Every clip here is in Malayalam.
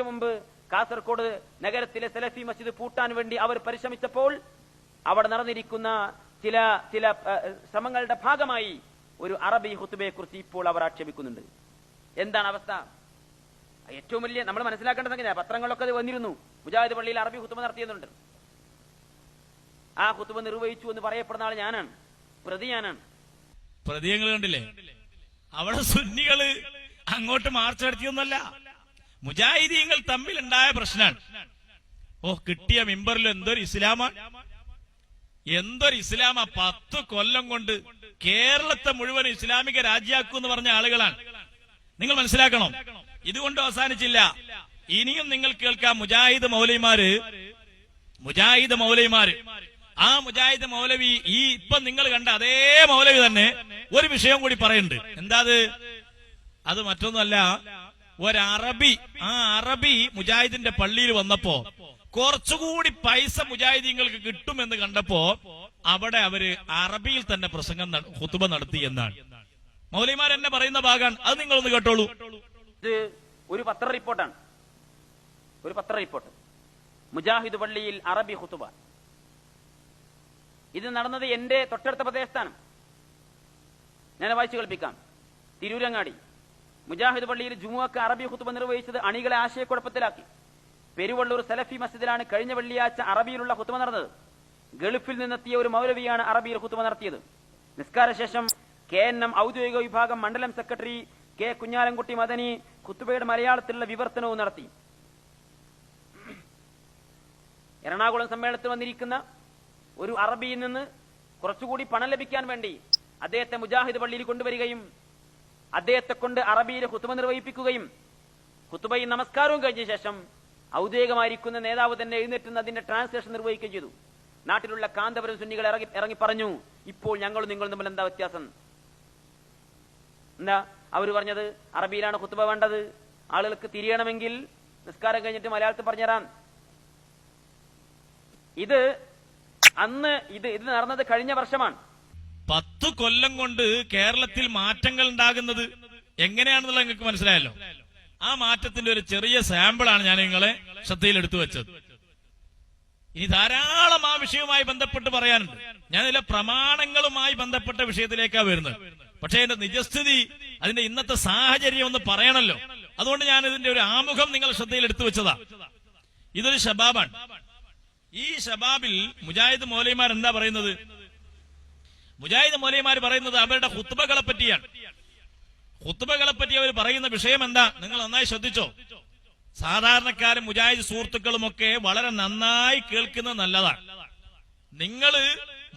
മുമ്പ് കാസർഗോഡ് നഗരത്തിലെ സലഫി മസ്ജിദ് പൂട്ടാൻ വേണ്ടി അവർ പരിശ്രമിച്ചപ്പോൾ അവിടെ നടന്നിരിക്കുന്ന ചില ശ്രമങ്ങളുടെ ഭാഗമായി ഒരു അറബി ഖുതുബയെ കുറിച്ച് ഇപ്പോൾ അവർ ആക്ഷേപിക്കുന്നുണ്ട്. എന്താണ് അവസ്ഥ? ഏറ്റവും വലിയ നമ്മൾ മനസ്സിലാക്കേണ്ടത് എങ്ങനെയാ? പത്രങ്ങളൊക്കെ അത് വന്നിരുന്നു. മുജാഹിദ് പള്ളിയിൽ അറബി ഖുതുബ നടത്തിയെന്നുണ്ട്. ആ ഖുതുബ നിർവഹിച്ചു എന്ന് പറയപ്പെടുന്ന ആൾ ഞാനാണ്, പ്രതി ഞാനാണ്. പ്രതികൾ കണ്ടില്ലേ? അവിടെ സുന്നികള് അങ്ങോട്ട് മാർച്ച് നടത്തിയൊന്നല്ല, മുജാഹിദീങ്ങൾ തമ്മിലുണ്ടായ പ്രശ്നമാണ്. കിട്ടിയ മിമ്പറിൽ എന്തൊരു ഇസ്ലാമാണ്, എന്തൊരു ഇസ്ലാമാ! 10 കൊല്ലം കൊണ്ട് കേരളത്തെ മുഴുവൻ ഇസ്ലാമിക രാജ്യാക്കൂ എന്ന് പറഞ്ഞ ആളുകളാണ്. നിങ്ങൾ മനസ്സിലാക്കണം, ഇതുകൊണ്ട് അവസാനിച്ചില്ല. ഇനിയും നിങ്ങൾ കേൾക്കാം, മുജാഹിദ് മൗലവിമാര് ആ മുജാഹിദ് മൗലവി ഈ ഇപ്പം നിങ്ങൾ കണ്ട അതേ മൗലവി തന്നെ ഒരു വിഷയം കൂടി പറയുന്നുണ്ട്. എന്താ അത് മറ്റൊന്നുമല്ല, അറബി മുജാഹിദിന്റെ പള്ളിയിൽ വന്നപ്പോ കുറച്ചുകൂടി പൈസ മുജാഹിദീങ്ങൾക്ക് കിട്ടുമെന്ന് കണ്ടപ്പോ അവിടെ അവര് അറബിയിൽ തന്നെ ഖുതുബ നടത്തി എന്നാണ് മൗലവിമാർ എന്നെ പറയുന്ന ഭാഗമാണ്. അത് നിങ്ങളൊന്ന് കേട്ടോളൂ. ഇത് ഒരു പത്ര റിപ്പോർട്ടാണ്, മുജാഹിദ് പള്ളിയിൽ അറബി ഖുതുബ. ഇത് നടന്നത് എന്റെ തൊട്ടടുത്ത പ്രദേശത്താണ്. ഞാൻ വായിച്ചു കേൾപ്പിക്കാം. തിരൂരങ്ങാടി മുജാഹിദ് പള്ളിയിൽ ജുമുഅക്ക് അറബി ഖുതുബ നിർവഹിച്ചത് അണികളെ ആശയക്കുഴപ്പത്തിലാക്കി. പെരുവള്ളൂർ സലഫി മസ്ജിദിലാണ് കഴിഞ്ഞ വെള്ളിയാഴ്ച അറബിയിലുള്ള ഖുതുബ നടന്നത്. ഗൾഫിൽ നിന്നെത്തിയ ഒരു മൗലവിയാണ് അറബിയിൽ ഖുതുബ നടത്തിയത്. നിസ്കാരശേഷം KNM ഔദ്യോഗിക വിഭാഗം മണ്ഡലം സെക്രട്ടറി K കുഞ്ഞാലൻകുട്ടി മദനി ഖുതുബയുടെ മലയാളത്തിലുള്ള വിവർത്തനവും നടത്തി. എറണാകുളം സമ്മേളനത്തിൽ വന്നിരിക്കുന്ന ഒരു അറബിയിൽ നിന്ന് കുറച്ചുകൂടി പണം ലഭിക്കാൻ വേണ്ടി അദ്ദേഹത്തെ മുജാഹിദ് പള്ളിയിൽ കൊണ്ടുവരികയും അദ്ദേഹത്തെ കൊണ്ട് അറബിയിലെ ഖുതുബ നിർവഹിപ്പിക്കുകയും ഖുതുബയും നമസ്കാരവും കഴിഞ്ഞ ശേഷം ഔദ്യോഗികമായിരിക്കുന്ന നേതാവ് തന്നെ എഴുന്നേറ്റുന്ന അതിന്റെ ട്രാൻസ്ലേഷൻ നിർവഹിക്കുകയും ചെയ്തു. നാട്ടിലുള്ള കാന്തപുരം സുന്നികൾ ഇറങ്ങി പറഞ്ഞു, ഇപ്പോൾ ഞങ്ങളും നിങ്ങളും തമ്മിൽ എന്താ വ്യത്യാസം? എന്താ അവര് പറഞ്ഞത്? അറബിയിലാണ് ഖുതുബ വേണ്ടത്, ആളുകൾക്ക് തിരിയണമെങ്കിൽ നിസ്കാരം കഴിഞ്ഞിട്ട് മലയാളത്തിൽ പറഞ്ഞുതരാം. ഇത് നടന്നത് കഴിഞ്ഞ വർഷമാണ്. 10 കൊല്ലം കൊണ്ട് കേരളത്തിൽ മാറ്റങ്ങൾ ഉണ്ടാകുന്നത് എങ്ങനെയാണെന്നുള്ളത് നിങ്ങൾക്ക് മനസ്സിലായല്ലോ. ആ മാറ്റത്തിന്റെ ഒരു ചെറിയ സാമ്പിളാണ് ഞാൻ നിങ്ങളെ ശ്രദ്ധയിൽ എടുത്തു വെച്ചത്. ഇനി ധാരാളം ആ വിഷയവുമായി ബന്ധപ്പെട്ട് പറയാനുണ്ട്. ഞാൻ ഇതിലെ പ്രമാണങ്ങളുമായി ബന്ധപ്പെട്ട വിഷയത്തിലേക്കാണ് വരുന്നത്. പക്ഷേ അതിന്റെ നിജസ്ഥിതി, അതിന്റെ ഇന്നത്തെ സാഹചര്യം ഒന്ന് പറയണല്ലോ. അതുകൊണ്ട് ഞാൻ ഇതിന്റെ ഒരു ആമുഖം നിങ്ങൾ ശ്രദ്ധയിൽ എടുത്തു വെച്ചതാ. ഇതൊരു ശബാബാണ്. ഈ ശബാബിൽ മുജാഹിദ് മൗലവിമാർ എന്താ പറയുന്നത്? മുജാഹിദ് മൗലവിമാർ പറയുന്നത് അവരുടെ ഖുതുബകളെ പറ്റിയാണ്. ഖുതുബകളെ പറ്റി അവർ പറയുന്ന വിഷയം എന്താ? നിങ്ങൾ നന്നായി ശ്രദ്ധിച്ചോ. സാധാരണക്കാരും മുജാഹിദ് സുഹൃത്തുക്കളുമൊക്കെ വളരെ നന്നായി കേൾക്കുന്നത് നല്ലതാണ്. നിങ്ങള്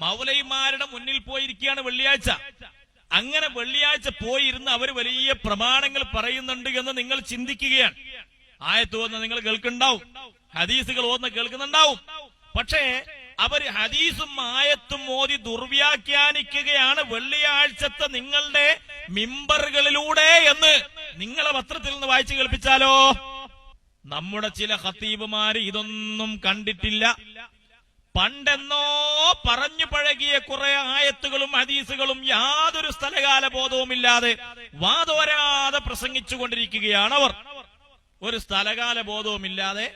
മൗലവിമാരുടെ മുന്നിൽ പോയിരിക്കുകയാണ് വെള്ളിയാഴ്ച. അങ്ങനെ വെള്ളിയാഴ്ച പോയിരുന്ന് അവർ വലിയ പ്രമാണങ്ങൾ പറയുന്നുണ്ട് എന്ന് നിങ്ങൾ ചിന്തിക്കുകയാണ്. ആയത്ത് ഓതുന്ന നിങ്ങൾ കേൾക്കുന്നുണ്ടാവും, ഹദീസുകൾ ഓതുന്ന കേൾക്കുന്നുണ്ടാവും. പക്ഷേ അവര് ഹദീസും ആയത്തും ഓതി ദുർവ്യാഖ്യാനിക്കുകയാണ് വെള്ളിയാഴ്ചത്തെ നിങ്ങളുടെ മിമ്പറുകളിലൂടെ എന്ന് നിങ്ങളെ പത്രത്തിൽ നിന്ന് വായിച്ചു കേൾപ്പിച്ചാലോ? നമ്മുടെ ചില ഖത്തീബുമാര് ഇതൊന്നും കണ്ടിട്ടില്ല. പണ്ടെന്നോ പറഞ്ഞു പഴകിയ കുറെ ആയത്തുകളും ഹദീസുകളും യാതൊരു സ്ഥലകാല ബോധവുമില്ലാതെ വാതോരാതെ പ്രസംഗിച്ചുകൊണ്ടിരിക്കുകയാണ് അവർ. ഒരു സ്ഥലകാല ബോധവുമില്ലാതെ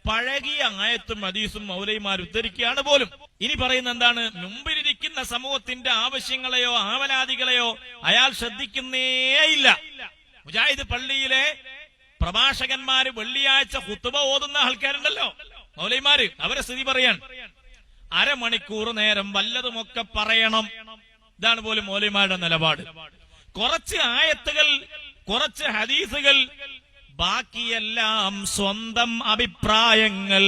പഴകിയ ആയത്തും ഹദീസും മൗലവിമാർ ഉദ്ധരിക്കുകയാണ് പോലും. ഇനി പറയുന്ന എന്താണ്? മുമ്പിലിരിക്കുന്ന സമൂഹത്തിന്റെ ആവശ്യങ്ങളെയോ ആവലാദികളെയോ അയാൾ ശ്രദ്ധിക്കുന്നേയില്ല. മുജാഹിദ് പള്ളിയിലെ പ്രഭാഷകന്മാര് വെള്ളിയാഴ്ച ഖുതുബ ഓതുന്ന ആൾക്കാരുണ്ടല്ലോ, മൗലവിമാര്, അവരെ സ്ഥിതി പറയാൻ അരമണിക്കൂർ നേരം വല്ലതുമൊക്കെ പറയണം. ഇതാണ് പോലും മൗലവിമാരുടെ നിലപാട്. കുറച്ച് ആയത്തുകൾ, കുറച്ച് ഹദീസുകൾ, ബാക്കിയെല്ലാം സ്വന്തം അഭിപ്രായങ്ങൾ.